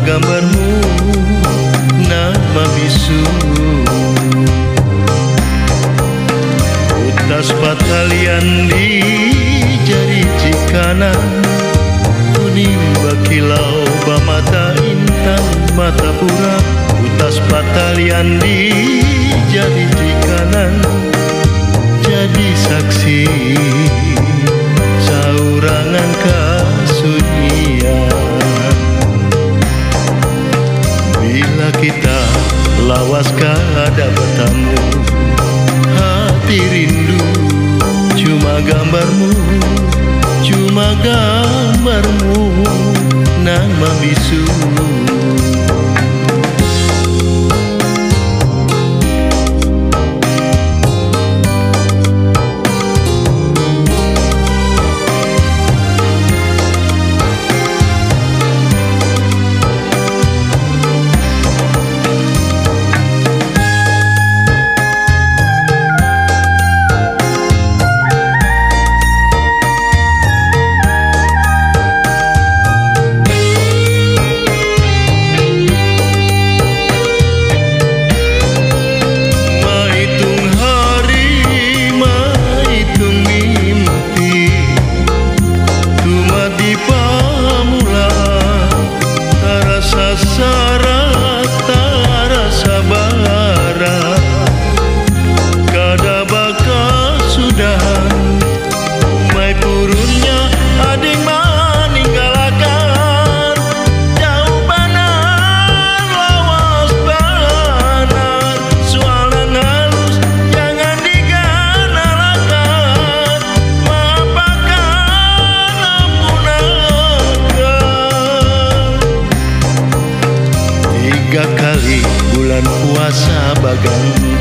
gambarmu nama bisu. Utas patalian di jari kanan, kuning bakilau bamata intan mata pura. Utas patalian di jari kanan, jadi saksi saurangan kasunyian. Bila kita lawas kada bertamu, hati rindu cuma gambarmu, cuma gambarmu nama bisu. Tiga kali bulan puasa baganti,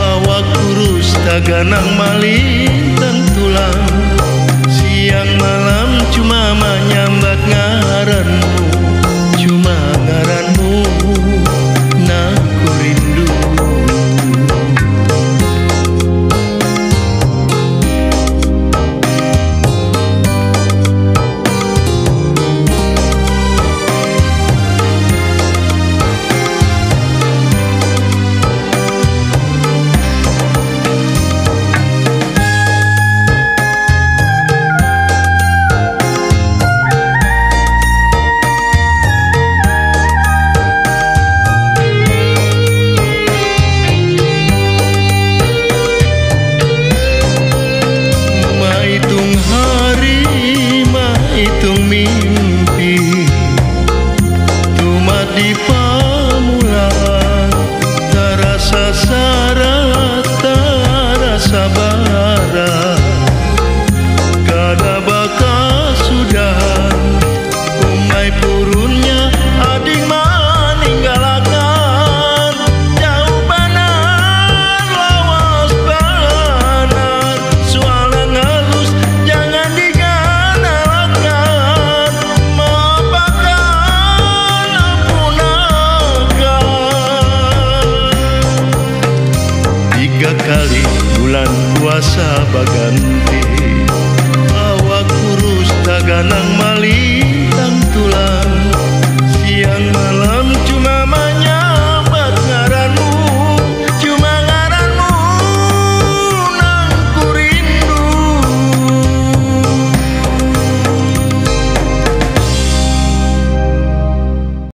awak kurus taganang malintang tulang. Siang malam cuma menyambat ngaranmu, cuma ngaranmu naku rindu. Hitung mimpi, cuma di pamulaan, terasa syarat, terasa bara. Kada bakal sudahan, umai purunnya adik meninggalkan. Jauh banar, lawas banar, sualan halus jangan tiga kali bulan puasa baganti, awak kurus taganang malintang tulang.